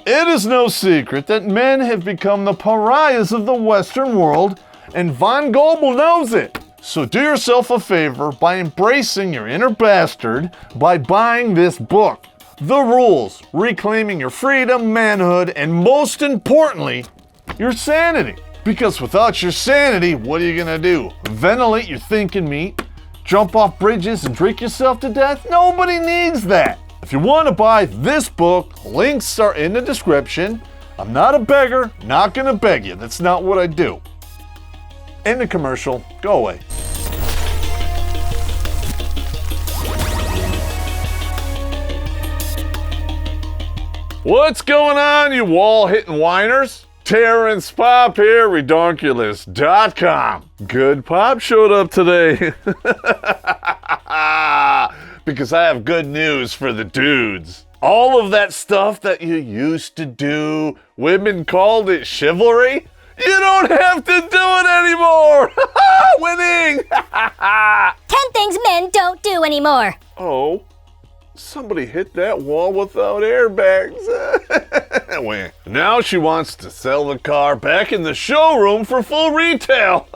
It is no secret that men have become the pariahs of the Western world, and Von Goebel knows it. So do yourself a favor by embracing your inner bastard by buying this book. The Rules, Reclaiming Your Freedom, Manhood, and most importantly, your sanity. Because without your sanity, what are you gonna do? Ventilate your thinking meat? Jump off bridges and drink yourself to death? Nobody needs that. If you want to buy this book, links are in the description. I'm not a beggar, not gonna beg you. That's not what I do. End the commercial, go away. What's going on, you wall-hitting whiners? Terrence Popp here, Redonkulas.com. Good Popp showed up today. Because I have good news for the dudes. All of that stuff that you used to do, women called it chivalry, you don't have to do it anymore! Winning! 10 things men don't do anymore. Oh, somebody hit that wall without airbags. Now she wants to sell the car back in the showroom for full retail.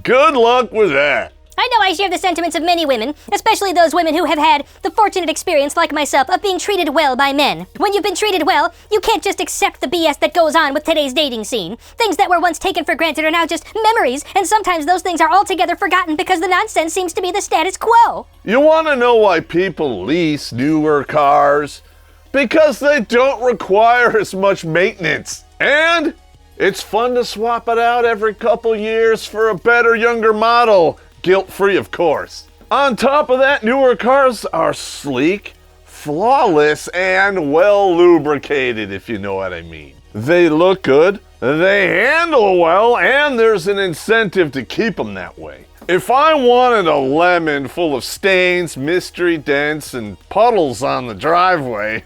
Good luck with that. I know I share the sentiments of many women, especially those women who have had the fortunate experience, like myself, of being treated well by men. When you've been treated well, you can't just accept the BS that goes on with today's dating scene. Things that were once taken for granted are now just memories, and sometimes those things are altogether forgotten because the nonsense seems to be the status quo. You want to know why people lease newer cars? Because they don't require as much maintenance. And it's fun to swap it out every couple years for a better, younger model. Guilt-free, of course. On top of that, newer cars are sleek, flawless, and well lubricated, if you know what I mean. They look good, they handle well, and there's an incentive to keep them that way. If I wanted a lemon full of stains, mystery dents, and puddles on the driveway,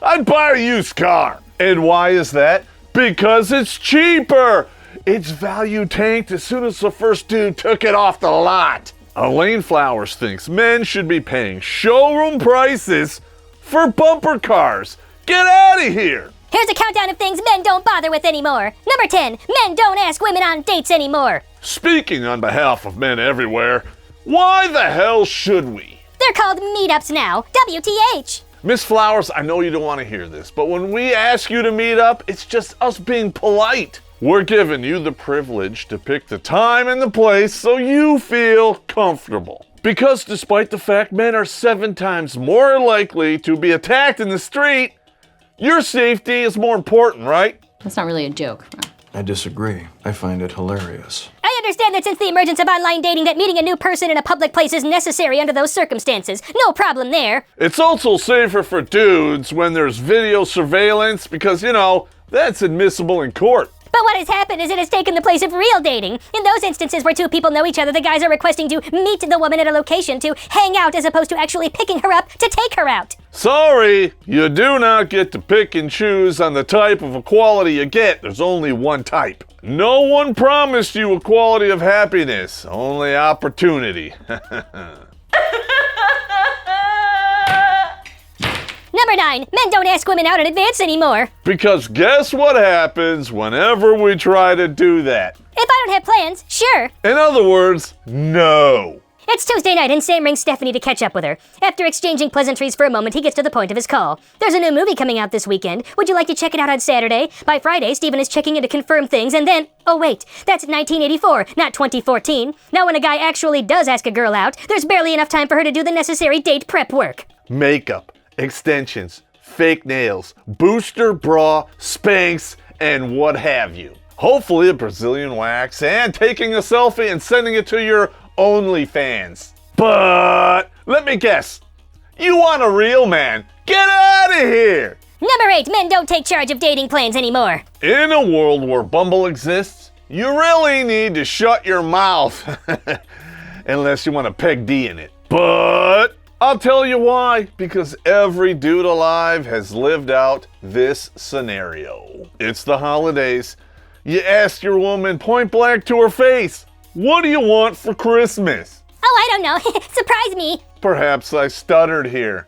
I'd buy a used car. And why is that? Because it's cheaper. It's value tanked as soon as the first dude took it off the lot. Elaine Flowers thinks men should be paying showroom prices for bumper cars. Get out of here! Here's a countdown of things men don't bother with anymore. Number 10, men don't ask women on dates anymore. Speaking on behalf of men everywhere, why the hell should we? They're called meetups now. WTH. Miss Flowers, I know you don't want to hear this, but when we ask you to meet up, it's just us being polite. We're giving you the privilege to pick the time and the place so you feel comfortable. Because despite the fact men are 7 times more likely to be attacked in the street, your safety is more important, right? That's not really a joke. I disagree. I find it hilarious. I understand that since the emergence of online dating that meeting a new person in a public place is necessary under those circumstances. No problem there. It's also safer for dudes when there's video surveillance because, that's admissible in court. But what has happened is it has taken the place of real dating. In those instances where 2 people know each other, the guys are requesting to meet the woman at a location to hang out as opposed to actually picking her up to take her out. Sorry, you do not get to pick and choose on the type of equality you get. There's only one type. No one promised you equality of happiness, only opportunity. Number 9, men don't ask women out in advance anymore. Because guess what happens whenever we try to do that? If I don't have plans, sure. In other words, no. It's Tuesday night and Sam rings Stephanie to catch up with her. After exchanging pleasantries for a moment, he gets to the point of his call. There's a new movie coming out this weekend. Would you like to check it out on Saturday? By Friday, Steven is checking in to confirm things, and then, oh wait, that's 1984, not 2014. Now when a guy actually does ask a girl out, there's barely enough time for her to do the necessary date prep work. Makeup, extensions, fake nails, booster bra, Spanx, and what have you. Hopefully a Brazilian wax, and taking a selfie and sending it to your OnlyFans. But let me guess, you want a real man. Get out of here! Number 8, men don't take charge of dating plans anymore. In a world where Bumble exists, you really need to shut your mouth. Unless you want to peg D in it. But I'll tell you why. Because every dude alive has lived out this scenario. It's the holidays. You ask your woman point blank to her face, what do you want for Christmas? Oh, I don't know. Surprise me. Perhaps I stuttered here.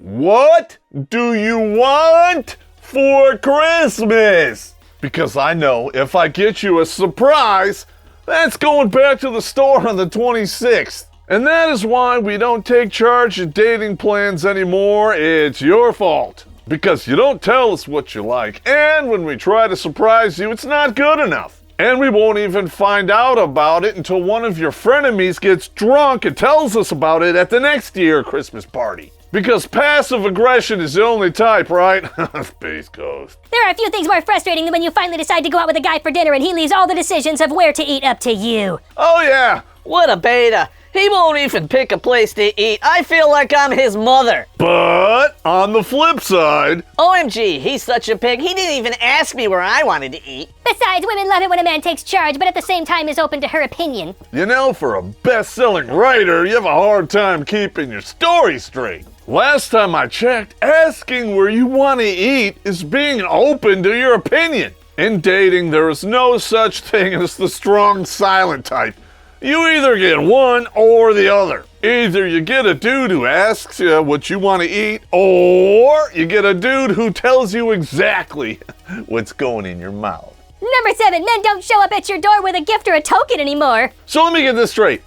What do you want for Christmas? Because I know if I get you a surprise, that's going back to the store on the 26th. And that is why we don't take charge of dating plans anymore. It's your fault. Because you don't tell us what you like. And when we try to surprise you, it's not good enough. And we won't even find out about it until one of your frenemies gets drunk and tells us about it at the next year Christmas party. Because passive aggression is the only type, right? Space Ghost. There are a few things more frustrating than when you finally decide to go out with a guy for dinner and he leaves all the decisions of where to eat up to you. Oh yeah. What a beta. He won't even pick a place to eat. I feel like I'm his mother. But on the flip side... OMG, he's such a pig. He didn't even ask me where I wanted to eat. Besides, women love it when a man takes charge, but at the same time is open to her opinion. You know, for a best-selling writer, you have a hard time keeping your story straight. Last time I checked, asking where you want to eat is being open to your opinion. In dating, there is no such thing as the strong silent type. You either get one or the other. Either you get a dude who asks you what you want to eat, or you get a dude who tells you exactly what's going in your mouth. Number 7, men don't show up at your door with a gift or a token anymore. So let me get this straight.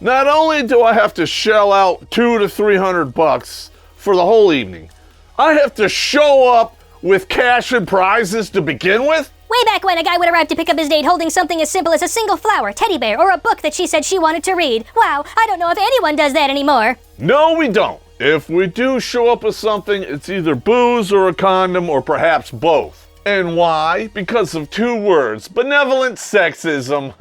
Not only do I have to shell out $200 to $300 for the whole evening, I have to show up with cash and prizes to begin with? Way back when, a guy would arrive to pick up his date holding something as simple as a single flower, teddy bear, or a book that she said she wanted to read. Wow, I don't know if anyone does that anymore. No, we don't. If we do show up with something, it's either booze or a condom or perhaps both. And why? Because of 2 words, benevolent sexism.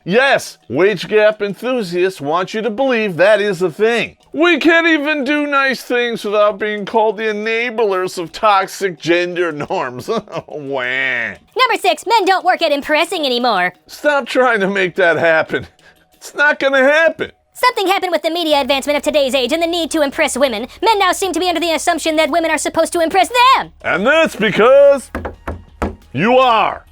Yes, wage gap enthusiasts want you to believe that is a thing. We can't even do nice things without being called the enablers of toxic gender norms. Number 6, men don't work at impressing anymore. Stop trying to make that happen. It's not gonna happen. Something happened with the media advancement of today's age and the need to impress women. Men now seem to be under the assumption that women are supposed to impress them. And that's because you are.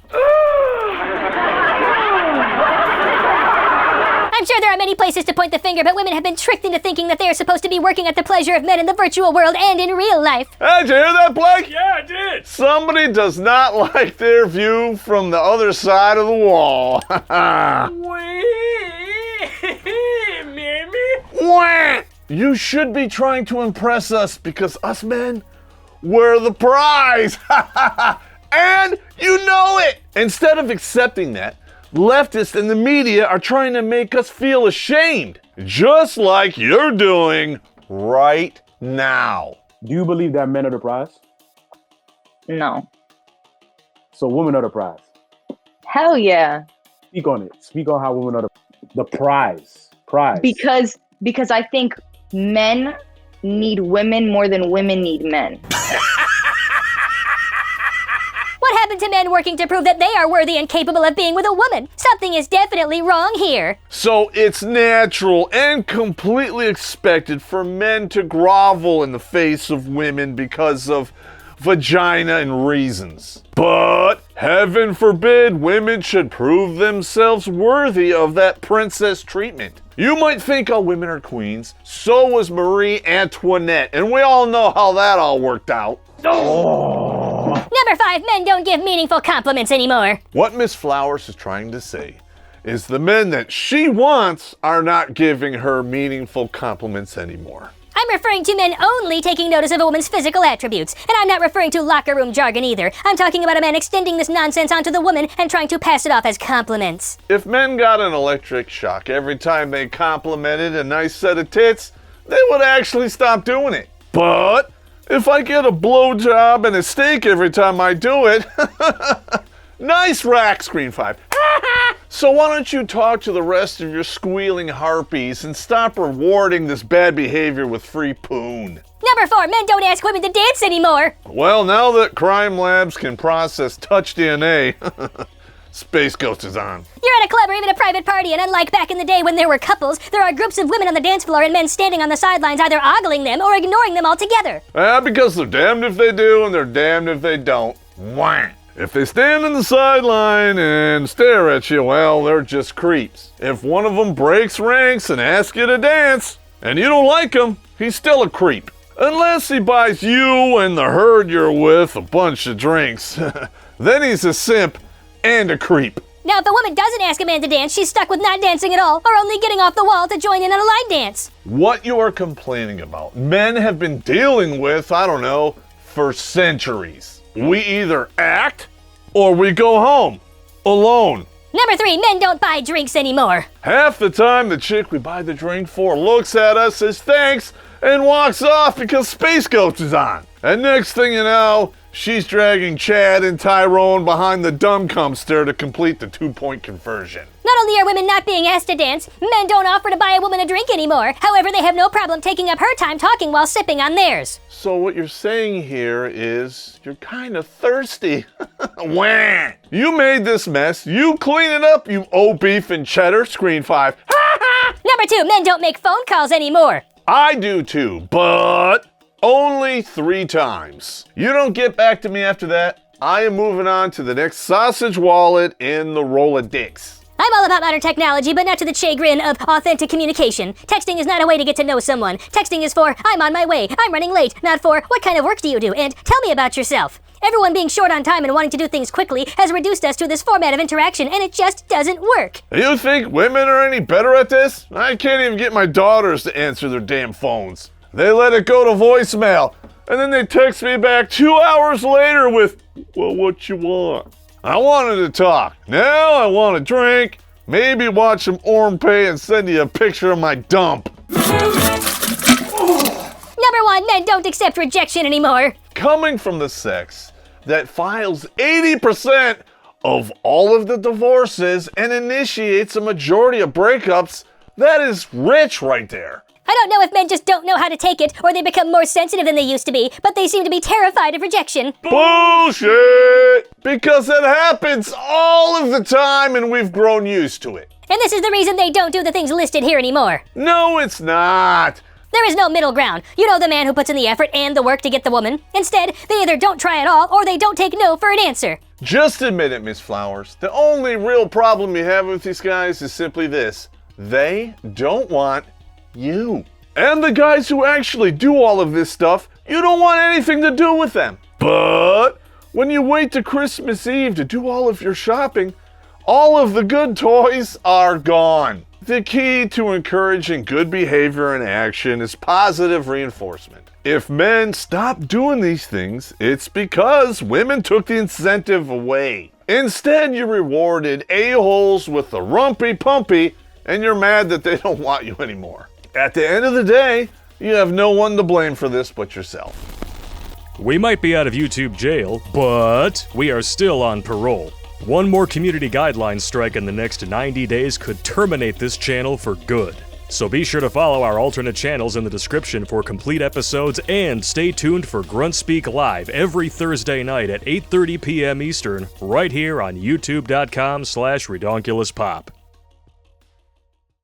I'm sure there are many places to point the finger, but women have been tricked into thinking that they are supposed to be working at the pleasure of men in the virtual world and in real life. Hey, did you hear that, Blake? Yeah, I did. Somebody does not like their view from the other side of the wall. You should be trying to impress us because us men, we're the prize. And you know it. Instead of accepting that, leftists and the media are trying to make us feel ashamed, just like you're doing right now. Do you believe that men are the prize? No. So women are the prize. Hell yeah. Speak on it. Speak on how women are the prize. Prize. Because I think men need women more than women need men. What happened to men working to prove that they are worthy and capable of being with a woman? Something is definitely wrong here. So it's natural and completely expected for men to grovel in the face of women because of vagina and reasons. But heaven forbid women should prove themselves worthy of that princess treatment. You might think all women are queens. So was Marie Antoinette, and we all know how that all worked out. Number 5, men don't give meaningful compliments anymore. What Miss Flowers is trying to say is the men that she wants are not giving her meaningful compliments anymore. I'm referring to men only taking notice of a woman's physical attributes. And I'm not referring to locker room jargon either. I'm talking about a man extending this nonsense onto the woman and trying to pass it off as compliments. If men got an electric shock every time they complimented a nice set of tits, they would actually stop doing it. But if I get a blowjob and a steak every time I do it, nice rack, Screen 5. So why don't you talk to the rest of your squealing harpies and stop rewarding this bad behavior with free poon? Number 4, men don't ask women to dance anymore. Well, now that crime labs can process touch DNA, Space Ghost is on. You're at a club or even a private party, and unlike back in the day when there were couples, there are groups of women on the dance floor and men standing on the sidelines either ogling them or ignoring them altogether. Because they're damned if they do and they're damned if they don't. Wah. If they stand on the sideline and stare at you, well, they're just creeps. If one of them breaks ranks and asks you to dance, and you don't like him, he's still a creep. Unless he buys you and the herd you're with a bunch of drinks. Then he's a simp and a creep. Now, if a woman doesn't ask a man to dance, she's stuck with not dancing at all, or only getting off the wall to join in on a line dance. What you are complaining about, men have been dealing with, I don't know, for centuries. We either act or we go home alone. Number 3, men don't buy drinks anymore. Half the time, the chick we buy the drink for looks at us, says thanks, and walks off because Space Ghost is on. And next thing you know, she's dragging Chad and Tyrone behind the dumb dumpster to complete the 2-point conversion. Not only are women not being asked to dance, men don't offer to buy a woman a drink anymore. However, they have no problem taking up her time talking while sipping on theirs. So what you're saying here is you're kind of thirsty. Wah! You made this mess. You clean it up, you old beef and cheddar. Screen 5. Number 2, men don't make phone calls anymore. I do too, but only 3 times. You don't get back to me after that, I am moving on to the next sausage wallet in the Rolodex. I'm all about modern technology, but not to the chagrin of authentic communication. Texting is not a way to get to know someone. Texting is for, I'm on my way, I'm running late, not for, what kind of work do you do, and tell me about yourself. Everyone being short on time and wanting to do things quickly has reduced us to this format of interaction, and it just doesn't work. You think women are any better at this? I can't even get my daughters to answer their damn phones. They let it go to voicemail, and then they text me back 2 hours later with, well, what you want? I wanted to talk. Now I want a drink, maybe watch some Ormpay and send you a picture of my dump. Number 1, men don't accept rejection anymore. Coming from the sex that files 80% of all of the divorces and initiates a majority of breakups, that is rich right there. I don't know if men just don't know how to take it, or they become more sensitive than they used to be, but they seem to be terrified of rejection. Bullshit! Because it happens all of the time and we've grown used to it. And this is the reason they don't do the things listed here anymore. No, it's not. There is no middle ground. You know, the man who puts in the effort and the work to get the woman. Instead, they either don't try at all, or they don't take no for an answer. Just admit it, Miss Flowers. The only real problem you have with these guys is simply this. They don't want you. And the guys who actually do all of this stuff, you don't want anything to do with them. But when you wait to Christmas Eve to do all of your shopping, all of the good toys are gone. The key to encouraging good behavior and action is positive reinforcement. If men stop doing these things, it's because women took the incentive away. Instead, you rewarded a-holes with the rumpy pumpy, and you're mad that they don't want you anymore. At the end of the day, you have no one to blame for this but yourself. We might be out of YouTube jail, but we are still on parole. One more community guidelines strike in the next 90 days could terminate this channel for good. So be sure to follow our alternate channels in the description for complete episodes, and stay tuned for Grunt Speak Live every Thursday night at 8:30 p.m. Eastern, right here on youtube.com/RedonkulaSPop.